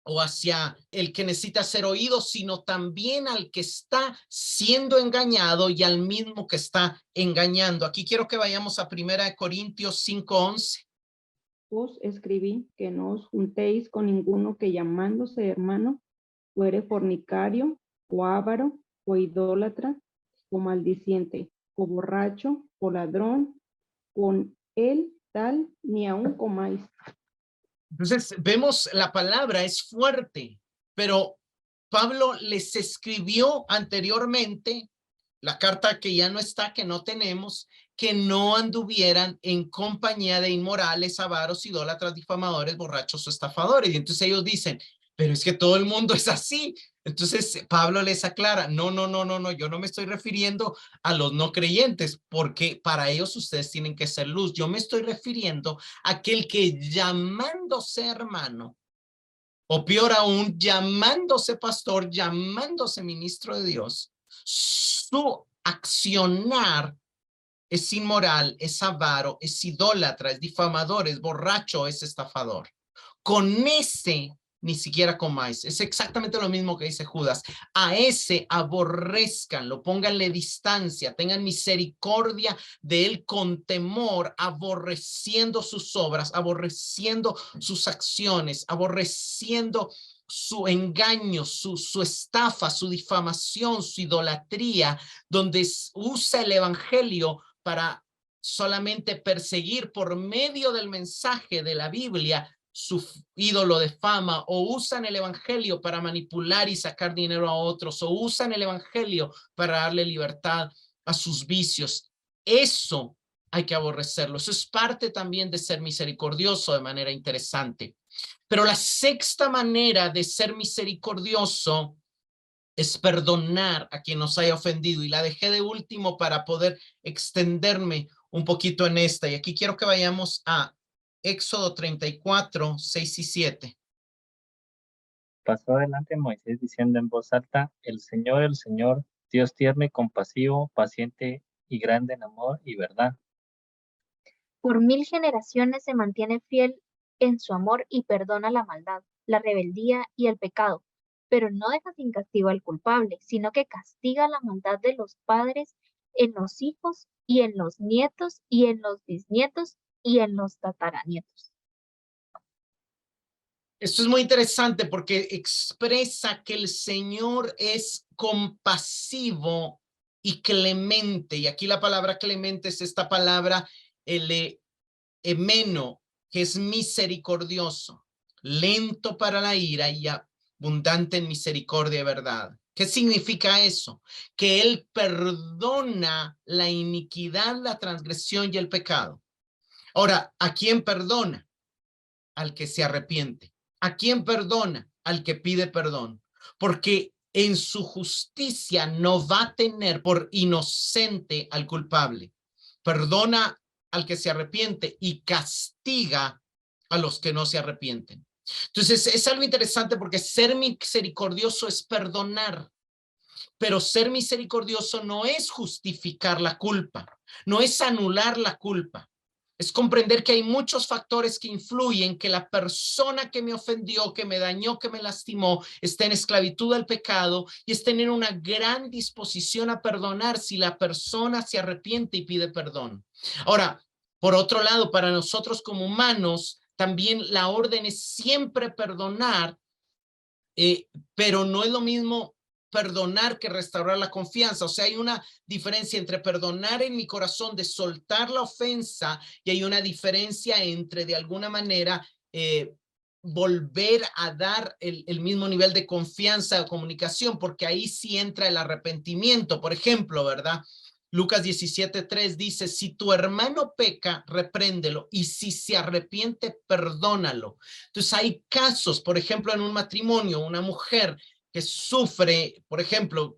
o hacia el que necesita ser oído, sino también al que está siendo engañado y al mismo que está engañando. Aquí quiero que vayamos a 1 Corintios 5:11. Os escribí que no os juntéis con ninguno que llamándose hermano fuere fornicario, o avaro, o idólatra, o maldiciente, o borracho, o ladrón. Con él tal ni aun comáis. Entonces vemos, la palabra es fuerte, pero Pablo les escribió anteriormente, la carta que ya no está, que no tenemos, que no anduvieran en compañía de inmorales, avaros, idólatras, difamadores, borrachos o estafadores. Y entonces ellos dicen, pero es que todo el mundo es así. Entonces Pablo les aclara, no, yo no me estoy refiriendo a los no creyentes, porque para ellos ustedes tienen que ser luz. Yo me estoy refiriendo a aquel que llamándose hermano, o peor aún, llamándose pastor, llamándose ministro de Dios, su accionar es inmoral, es avaro, es idólatra, es difamador, es borracho, es estafador. Con ese ni siquiera comáis. Es exactamente lo mismo que dice Judas. A ese aborrezcanlo, pónganle distancia, tengan misericordia de él con temor, aborreciendo sus obras, aborreciendo sus acciones, aborreciendo su engaño, su estafa, su difamación, su idolatría, donde usa el evangelio para solamente perseguir por medio del mensaje de la Biblia su ídolo de fama, o usan el evangelio para manipular y sacar dinero a otros, o usan el evangelio para darle libertad a sus vicios. Eso hay que aborrecerlo. Eso es parte también de ser misericordioso de manera interesante. Pero la sexta manera de ser misericordioso es perdonar a quien nos haya ofendido, y la dejé de último para poder extenderme un poquito en esta. Y aquí quiero que vayamos a Éxodo 34, 6 y 7. Pasó adelante Moisés diciendo en voz alta, el Señor, Dios tierno y compasivo, paciente y grande en amor y verdad. Por 1000 generaciones se mantiene fiel en su amor y perdona la maldad, la rebeldía y el pecado, pero no deja sin castigo al culpable, sino que castiga la maldad de los padres en los hijos y en los nietos y en los bisnietos y en los tataranietos. Esto es muy interesante porque expresa que el Señor es compasivo y clemente. Y aquí la palabra clemente es esta palabra emeno, que es misericordioso, lento para la ira y abundante en misericordia y verdad. ¿Qué significa eso? Que Él perdona la iniquidad, la transgresión y el pecado. Ahora, ¿a quién perdona? al que se arrepiente. ¿A quién perdona? Al que pide perdón. Porque en su justicia no va a tener por inocente al culpable. Perdona al que se arrepiente y castiga a los que no se arrepienten. Entonces es algo interesante porque ser misericordioso es perdonar. Pero ser misericordioso no es justificar la culpa, no es anular la culpa. Es comprender que hay muchos factores que influyen, que la persona que me ofendió, que me dañó, que me lastimó, está en esclavitud al pecado y es tener una gran disposición a perdonar si la persona se arrepiente y pide perdón. Ahora, por otro lado, para nosotros como humanos, también la orden es siempre perdonar, pero no es lo mismo perdonar que restaurar la confianza. O sea, hay una diferencia entre perdonar en mi corazón, de soltar la ofensa, y hay una diferencia entre, de alguna manera, volver a dar el mismo nivel de confianza o comunicación, porque ahí sí entra el arrepentimiento. Por ejemplo, ¿verdad? Lucas 17:3 dice, si tu hermano peca, repréndelo, y si se arrepiente, perdónalo. Entonces hay casos, por ejemplo, en un matrimonio, una mujer que sufre, por ejemplo,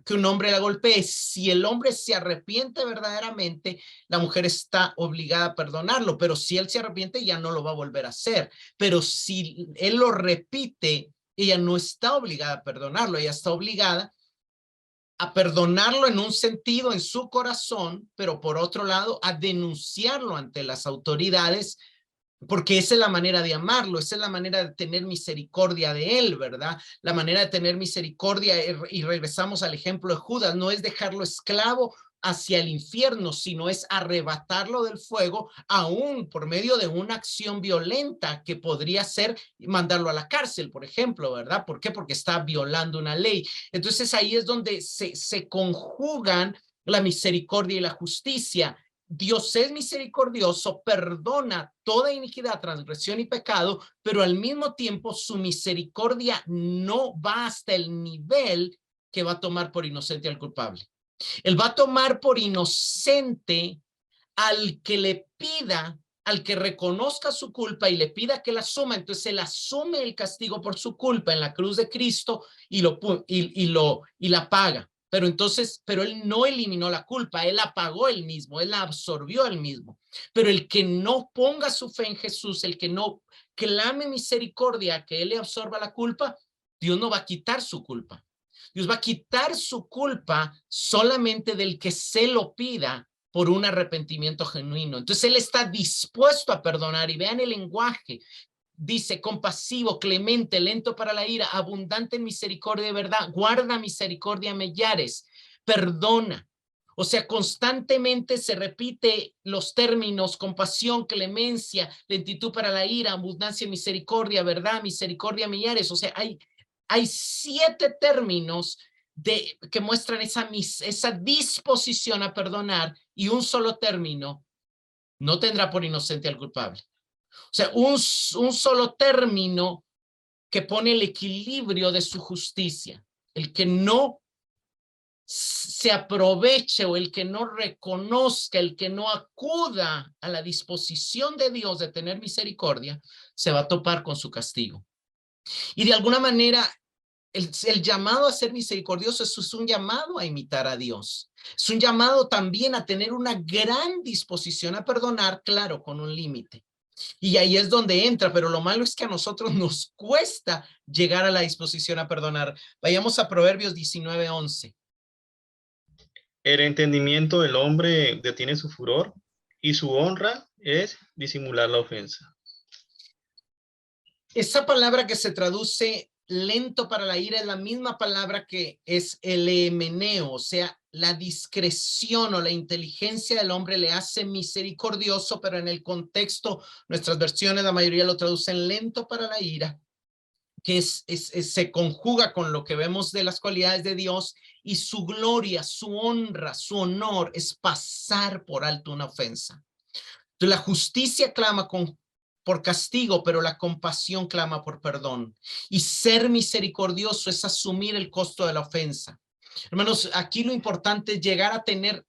que un hombre la golpee. Si el hombre se arrepiente verdaderamente, la mujer está obligada a perdonarlo, pero si él se arrepiente, ya no lo va a volver a hacer. Pero si él lo repite, ella no está obligada a perdonarlo, ella está obligada a perdonarlo en un sentido en su corazón, pero por otro lado a denunciarlo ante las autoridades, porque esa es la manera de amarlo, esa es la manera de tener misericordia de él, ¿verdad? La manera de tener misericordia, y regresamos al ejemplo de Judas, no es dejarlo esclavo hacia el infierno, sino es arrebatarlo del fuego, aún por medio de una acción violenta que podría ser mandarlo a la cárcel, por ejemplo, ¿verdad? ¿Por qué? Porque está violando una ley. Entonces ahí es donde se conjugan la misericordia y la justicia. Dios es misericordioso, perdona toda iniquidad, transgresión y pecado, pero al mismo tiempo su misericordia no va hasta el nivel que va a tomar por inocente al culpable. Él va a tomar por inocente al que le pida, al que reconozca su culpa y le pida que la asuma. Entonces él asume el castigo por su culpa en la cruz de Cristo y la paga. Pero entonces, pero él no eliminó la culpa, él la pagó él mismo, él la absorbió él mismo. Pero el que no ponga su fe en Jesús, el que no clame misericordia, que él le absorba la culpa, Dios no va a quitar su culpa. Dios va a quitar su culpa solamente del que se lo pida por un arrepentimiento genuino. Entonces él está dispuesto a perdonar, y vean el lenguaje. Dice compasivo, clemente, lento para la ira, abundante en misericordia y verdad, guarda misericordia millares, perdona. O sea, constantemente se repite los términos compasión, clemencia, lentitud para la ira, abundancia en misericordia, verdad, misericordia millares. O sea, hay 7 términos que muestran esa disposición a perdonar, y un solo término: no tendrá por inocente al culpable. O sea, un solo término que pone el equilibrio de su justicia. El que no se aproveche, o el que no reconozca, el que no acuda a la disposición de Dios de tener misericordia, se va a topar con su castigo. Y de alguna manera, el llamado a ser misericordioso es un llamado a imitar a Dios. Es un llamado también a tener una gran disposición a perdonar, claro, con un límite. Y ahí es donde entra, pero lo malo es que a nosotros nos cuesta llegar a la disposición a perdonar. Vayamos a Proverbios 19:11. El entendimiento del hombre detiene su furor, y su honra es disimular la ofensa. Esa palabra que se traduce lento para la ira es la misma palabra que es el emeneo, o sea, la discreción o la inteligencia del hombre le hace misericordioso, pero en el contexto, nuestras versiones, la mayoría lo traducen lento para la ira, que se conjuga con lo que vemos de las cualidades de Dios, y su gloria, su honra, su honor es pasar por alto una ofensa. Entonces, la justicia clama por castigo, pero la compasión clama por perdón. Y ser misericordioso es asumir el costo de la ofensa. Hermanos, aquí lo importante es llegar a tener,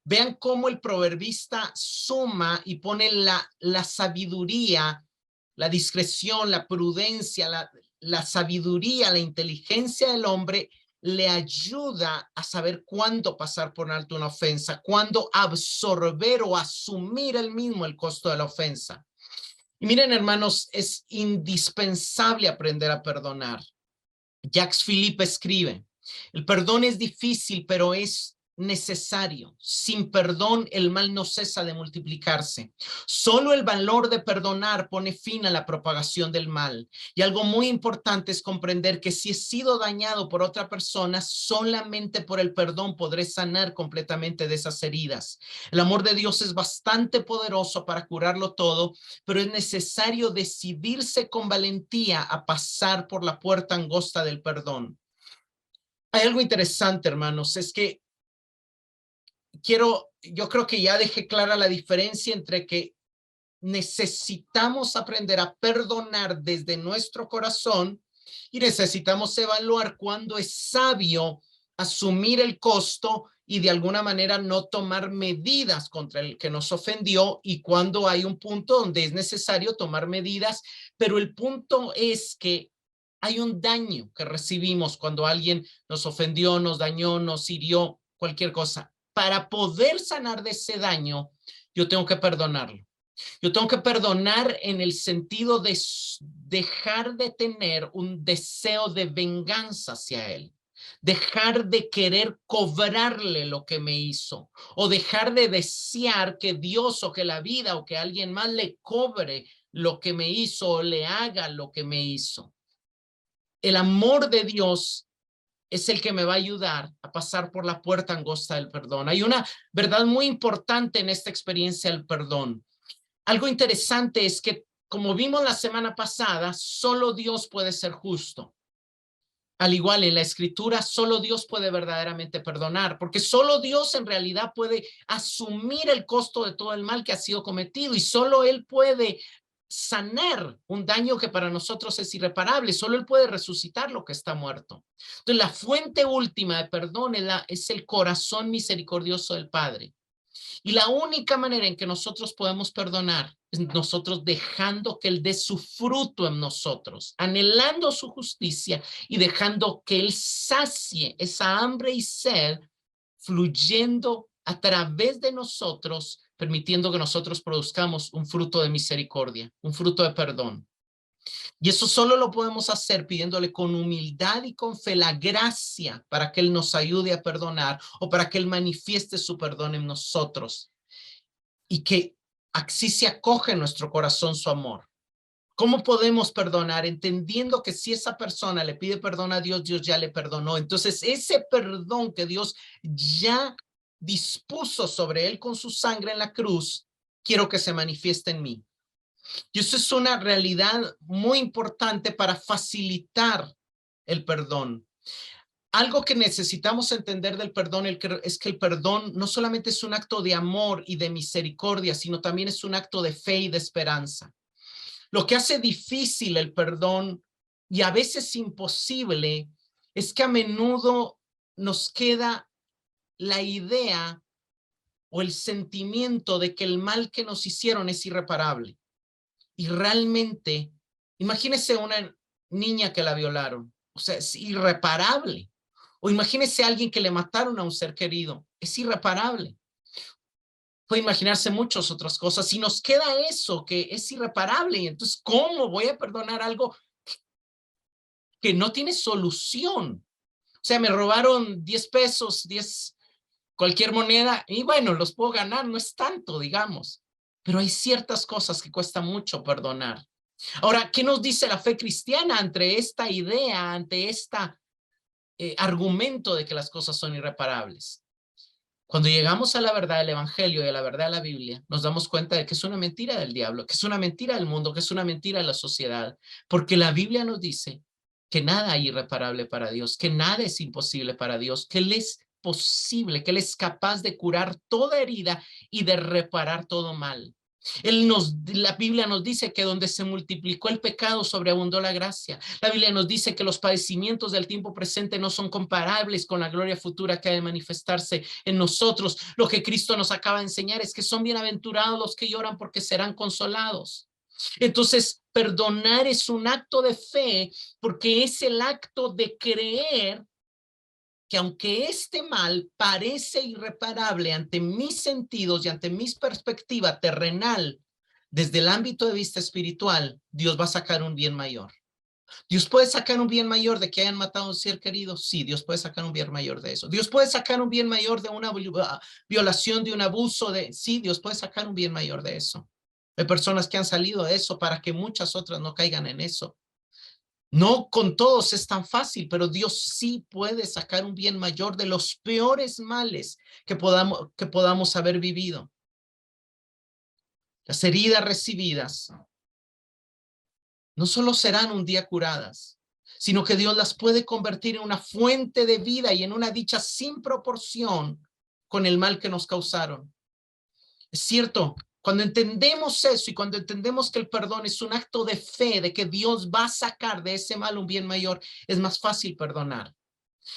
vean cómo el proverbista suma y pone la sabiduría la discreción, la prudencia, la sabiduría, la inteligencia del hombre le ayuda a saber cuándo pasar por alto una ofensa, cuándo absorber o asumir él mismo el costo de la ofensa. Y miren, hermanos, es indispensable aprender a perdonar. Jacques Philippe escribe, el perdón es difícil, pero es necesario. Sin perdón, el mal no cesa de multiplicarse. Solo el valor de perdonar pone fin a la propagación del mal. Y algo muy importante es comprender que si he sido dañado por otra persona, solamente por el perdón podré sanar completamente de esas heridas. El amor de Dios es bastante poderoso para curarlo todo, pero es necesario decidirse con valentía a pasar por la puerta angosta del perdón. Hay algo interesante, hermanos, es que yo creo que ya dejé clara la diferencia entre que necesitamos aprender a perdonar desde nuestro corazón y necesitamos evaluar cuándo es sabio asumir el costo y de alguna manera no tomar medidas contra el que nos ofendió, y cuando hay un punto donde es necesario tomar medidas, pero el punto es que hay un daño que recibimos cuando alguien nos ofendió, nos dañó, nos hirió, cualquier cosa. Para poder sanar de ese daño, yo tengo que perdonarlo. Yo tengo que perdonar en el sentido de dejar de tener un deseo de venganza hacia él, dejar de querer cobrarle lo que me hizo, o dejar de desear que Dios o que la vida o que alguien más le cobre lo que me hizo o le haga lo que me hizo. El amor de Dios es el que me va a ayudar a pasar por la puerta angosta del perdón. Hay una verdad muy importante en esta experiencia del perdón. Algo interesante es que, como vimos la semana pasada, solo Dios puede ser justo. Al igual en la escritura, solo Dios puede verdaderamente perdonar, porque solo Dios en realidad puede asumir el costo de todo el mal que ha sido cometido, y solo Él puede sanar un daño que para nosotros es irreparable. Solo Él puede resucitar lo que está muerto. Entonces, la fuente última de perdón es el corazón misericordioso del Padre. Y la única manera en que nosotros podemos perdonar es nosotros dejando que Él dé su fruto en nosotros, anhelando su justicia y dejando que Él sacie esa hambre y sed fluyendo a través de nosotros, permitiendo que nosotros produzcamos un fruto de misericordia, un fruto de perdón. Y eso solo lo podemos hacer pidiéndole con humildad y con fe la gracia para que Él nos ayude a perdonar, o para que Él manifieste su perdón en nosotros, y que así se acoge en nuestro corazón su amor. ¿Cómo podemos perdonar? Entendiendo que si esa persona le pide perdón a Dios, Dios ya le perdonó. Entonces, ese perdón que Dios ya dispuso sobre él con su sangre en la cruz, quiero que se manifieste en mí. Y eso es una realidad muy importante para facilitar el perdón. Algo que necesitamos entender del perdón es que el perdón no solamente es un acto de amor y de misericordia, sino también es un acto de fe y de esperanza. Lo que hace difícil el perdón, y a veces imposible, es que a menudo nos queda la idea o el sentimiento de que el mal que nos hicieron es irreparable. Y realmente, imagínese una niña que la violaron, o sea, es irreparable. O imagínese a alguien que le mataron a un ser querido, es irreparable. Puede imaginarse muchas otras cosas, y nos queda eso que es irreparable. Y entonces, ¿cómo voy a perdonar algo que no tiene solución? O sea, me robaron 10 pesos, 10, cualquier moneda, y bueno, los puedo ganar, no es tanto, digamos. Pero hay ciertas cosas que cuesta mucho perdonar. Ahora, ¿qué nos dice la fe cristiana ante esta idea, ante este argumento de que las cosas son irreparables? Cuando llegamos a la verdad del evangelio y a la verdad de la Biblia, nos damos cuenta de que es una mentira del diablo, que es una mentira del mundo, que es una mentira de la sociedad, porque la Biblia nos dice que nada hay irreparable para Dios, que nada es imposible para Dios, que Él es posible, que Él es capaz de curar toda herida y de reparar todo mal. La Biblia nos dice que donde se multiplicó el pecado, sobreabundó la gracia. La Biblia nos dice que los padecimientos del tiempo presente no son comparables con la gloria futura que ha de manifestarse en nosotros. Lo que Cristo nos acaba de enseñar es que son bienaventurados los que lloran, porque serán consolados. Entonces, perdonar es un acto de fe, porque es el acto de creer que aunque este mal parece irreparable ante mis sentidos y ante mi perspectiva terrenal, desde el ámbito de vista espiritual, Dios va a sacar un bien mayor. Dios puede sacar un bien mayor de que hayan matado a un ser querido. Sí, Dios puede sacar un bien mayor de eso. Dios puede sacar un bien mayor de una violación, de un abuso. Sí, Dios puede sacar un bien mayor de eso. Hay personas que han salido de eso para que muchas otras no caigan en eso. No con todos es tan fácil, pero Dios sí puede sacar un bien mayor de los peores males que podamos haber vivido. Las heridas recibidas no solo serán un día curadas, sino que Dios las puede convertir en una fuente de vida y en una dicha sin proporción con el mal que nos causaron. Es cierto, cuando entendemos eso y cuando entendemos que el perdón es un acto de fe, de que Dios va a sacar de ese mal un bien mayor, es más fácil perdonar.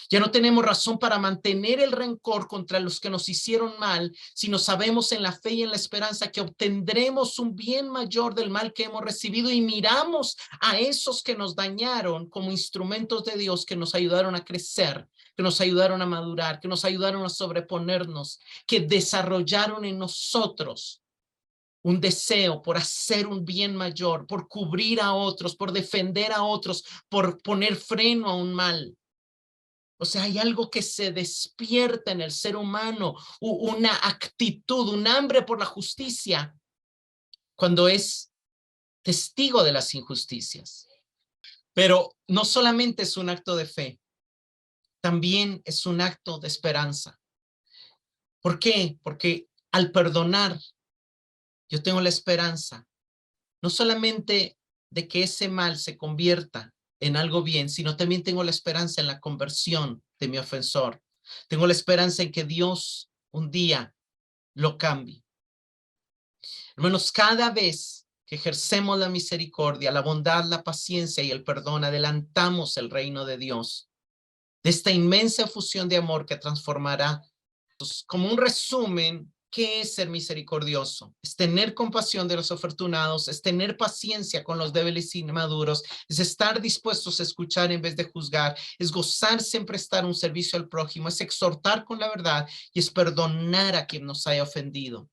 Ya no tenemos razón para mantener el rencor contra los que nos hicieron mal, sino sabemos en la fe y en la esperanza que obtendremos un bien mayor del mal que hemos recibido y miramos a esos que nos dañaron como instrumentos de Dios que nos ayudaron a crecer, que nos ayudaron a madurar, que nos ayudaron a sobreponernos, que desarrollaron en nosotros un deseo por hacer un bien mayor, por cubrir a otros, por defender a otros, por poner freno a un mal. O sea, hay algo que se despierta en el ser humano, una actitud, un hambre por la justicia, cuando es testigo de las injusticias. Pero no solamente es un acto de fe, también es un acto de esperanza. ¿Por qué? Porque al perdonar, yo tengo la esperanza, no solamente de que ese mal se convierta en algo bien, sino también tengo la esperanza en la conversión de mi ofensor. Tengo la esperanza en que Dios un día lo cambie. Hermanos, cada vez que ejercemos la misericordia, la bondad, la paciencia y el perdón, adelantamos el reino de Dios, de esta inmensa fusión de amor que transformará. Como un resumen, ¿qué es ser misericordioso? Es tener compasión de los afortunados, es tener paciencia con los débiles y inmaduros, es estar dispuestos a escuchar en vez de juzgar, es gozarse en prestar un servicio al prójimo, es exhortar con la verdad y es perdonar a quien nos haya ofendido.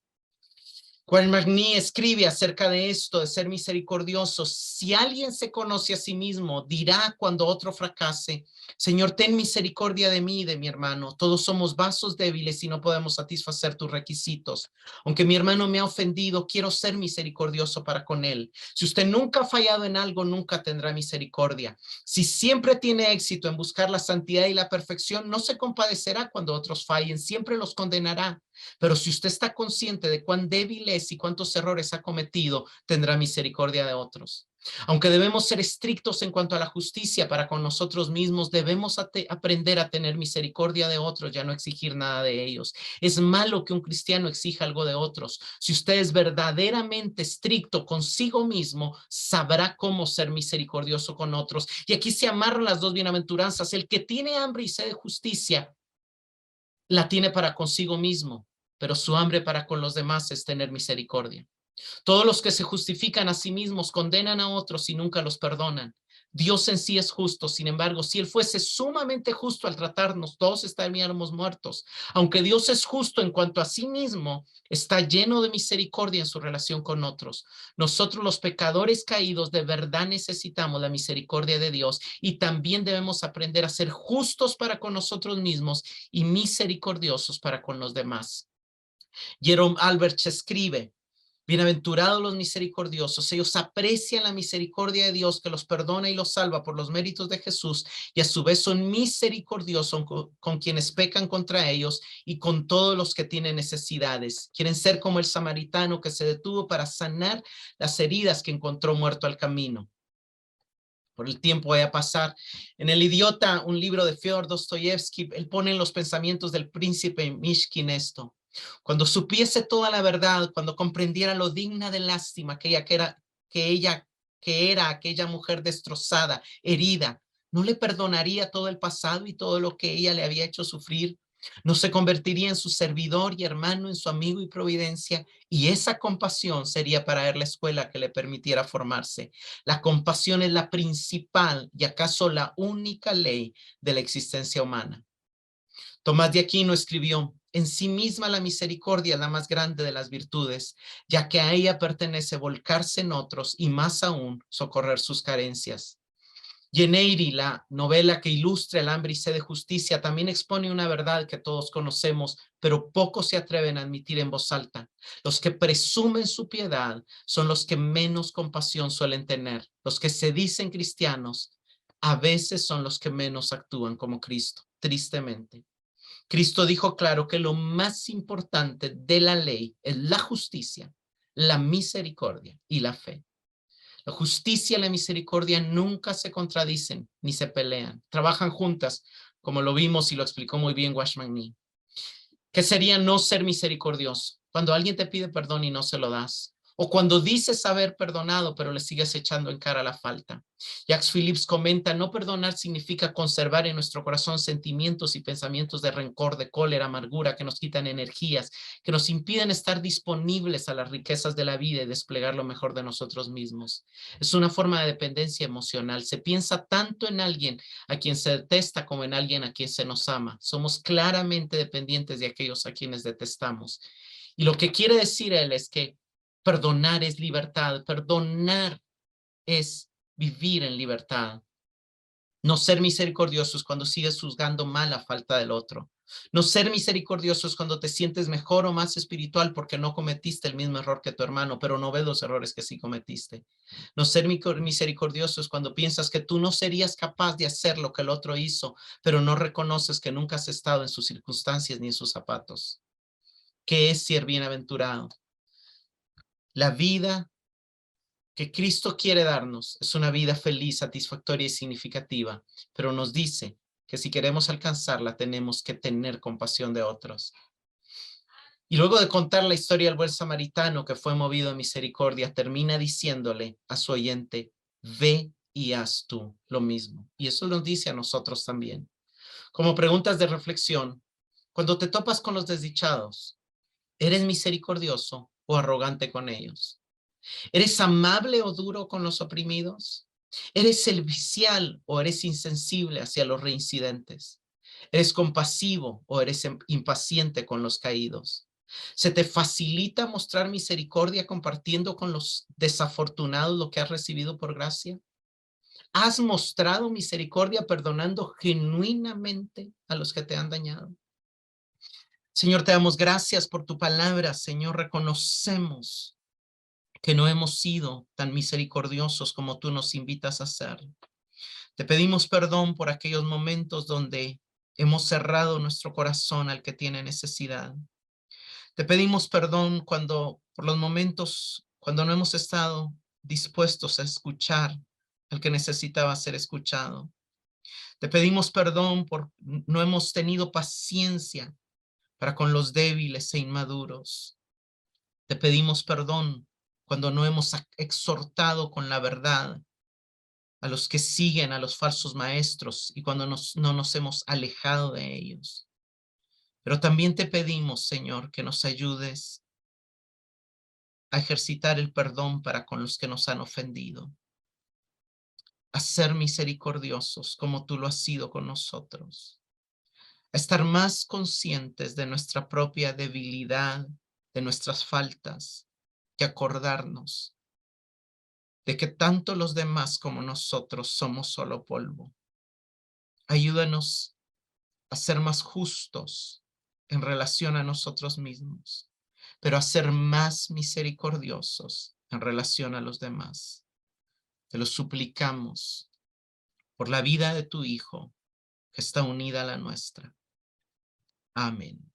Juan Magní escribe acerca de esto, de ser misericordioso. Si alguien se conoce a sí mismo, dirá cuando otro fracase, Señor, ten misericordia de mí y de mi hermano. Todos somos vasos débiles y no podemos satisfacer tus requisitos. Aunque mi hermano me ha ofendido, quiero ser misericordioso para con él. Si usted nunca ha fallado en algo, nunca tendrá misericordia. Si siempre tiene éxito en buscar la santidad y la perfección, no se compadecerá cuando otros fallen, siempre los condenará. Pero si usted está consciente de cuán débil es y cuántos errores ha cometido, tendrá misericordia de otros. Aunque debemos ser estrictos en cuanto a la justicia para con nosotros mismos, debemos aprender a tener misericordia de otros, ya no exigir nada de ellos. Es malo que un cristiano exija algo de otros. Si usted es verdaderamente estricto consigo mismo, sabrá cómo ser misericordioso con otros. Y aquí se amarran las dos bienaventuranzas. El que tiene hambre y sed de justicia, la tiene para consigo mismo, pero su hambre para con los demás es tener misericordia. Todos los que se justifican a sí mismos condenan a otros y nunca los perdonan. Dios en sí es justo, sin embargo, si Él fuese sumamente justo al tratarnos, todos estaríamos muertos. Aunque Dios es justo en cuanto a sí mismo, está lleno de misericordia en su relación con otros. Nosotros los pecadores caídos de verdad necesitamos la misericordia de Dios y también debemos aprender a ser justos para con nosotros mismos y misericordiosos para con los demás. Jerome Albrecht escribe: bienaventurados los misericordiosos, ellos aprecian la misericordia de Dios que los perdona y los salva por los méritos de Jesús y a su vez son misericordiosos con quienes pecan contra ellos y con todos los que tienen necesidades. Quieren ser como el samaritano que se detuvo para sanar las heridas que encontró muerto al camino. Por el tiempo voy a pasar. En El Idiota, un libro de Fyodor Dostoyevsky, él pone en los pensamientos del príncipe Mishkin esto: cuando supiese toda la verdad, cuando comprendiera lo digna de lástima que era aquella mujer destrozada, herida, ¿no le perdonaría todo el pasado y todo lo que ella le había hecho sufrir? No se convertiría en su servidor y hermano, en su amigo y providencia, y esa compasión sería para él la escuela que le permitiera formarse. La compasión es la principal y acaso la única ley de la existencia humana. Tomás de Aquino escribió: en sí misma la misericordia es la más grande de las virtudes, ya que a ella pertenece volcarse en otros y más aún socorrer sus carencias. Jane Eyre, la novela que ilustra el hambre y sed de justicia, también expone una verdad que todos conocemos, pero pocos se atreven a admitir en voz alta. Los que presumen su piedad son los que menos compasión suelen tener. Los que se dicen cristianos a veces son los que menos actúan como Cristo, tristemente. Cristo dijo claro que lo más importante de la ley es la justicia, la misericordia y la fe. La justicia y la misericordia nunca se contradicen ni se pelean. Trabajan juntas, como lo vimos y lo explicó muy bien Watchman Nee. ¿Qué sería no ser misericordioso? Cuando alguien te pide perdón y no se lo das. O cuando dices haber perdonado, pero le sigues echando en cara la falta. Jacques Phillips comenta: no perdonar significa conservar en nuestro corazón sentimientos y pensamientos de rencor, de cólera, amargura, que nos quitan energías, que nos impiden estar disponibles a las riquezas de la vida y desplegar lo mejor de nosotros mismos. Es una forma de dependencia emocional. Se piensa tanto en alguien a quien se detesta como en alguien a quien se nos ama. Somos claramente dependientes de aquellos a quienes detestamos. Y lo que quiere decir él es que perdonar es libertad, perdonar es vivir en libertad. No ser misericordioso es cuando sigues juzgando mal la falta del otro. No ser misericordioso es cuando te sientes mejor o más espiritual porque no cometiste el mismo error que tu hermano, pero no ves los errores que sí cometiste. No ser misericordioso es cuando piensas que tú no serías capaz de hacer lo que el otro hizo, pero no reconoces que nunca has estado en sus circunstancias ni en sus zapatos. ¿Qué es ser bienaventurado? La vida que Cristo quiere darnos es una vida feliz, satisfactoria y significativa, pero nos dice que si queremos alcanzarla tenemos que tener compasión de otros. Y luego de contar la historia del buen samaritano que fue movido a misericordia, termina diciéndole a su oyente: ve y haz tú lo mismo. Y eso nos dice a nosotros también. Como preguntas de reflexión: cuando te topas con los desdichados, ¿eres misericordioso o arrogante con ellos? ¿Eres amable o duro con los oprimidos? ¿Eres servicial o eres insensible hacia los reincidentes? ¿Eres compasivo o eres impaciente con los caídos? ¿Se te facilita mostrar misericordia compartiendo con los desafortunados lo que has recibido por gracia? ¿Has mostrado misericordia perdonando genuinamente a los que te han dañado? Señor, te damos gracias por tu palabra. Señor, reconocemos que no hemos sido tan misericordiosos como tú nos invitas a ser. Te pedimos perdón por aquellos momentos donde hemos cerrado nuestro corazón al que tiene necesidad. Te pedimos perdón por los momentos cuando no hemos estado dispuestos a escuchar al que necesitaba ser escuchado. Te pedimos perdón por no hemos tenido paciencia para con los débiles e inmaduros. Te pedimos perdón cuando no hemos exhortado con la verdad a los que siguen a los falsos maestros y cuando no nos hemos alejado de ellos. Pero también te pedimos, Señor, que nos ayudes a ejercitar el perdón para con los que nos han ofendido, a ser misericordiosos como tú lo has sido con nosotros, a estar más conscientes de nuestra propia debilidad, de nuestras faltas, que acordarnos de que tanto los demás como nosotros somos solo polvo. Ayúdanos a ser más justos en relación a nosotros mismos, pero a ser más misericordiosos en relación a los demás. Te lo suplicamos por la vida de tu Hijo, que está unida a la nuestra. Amén.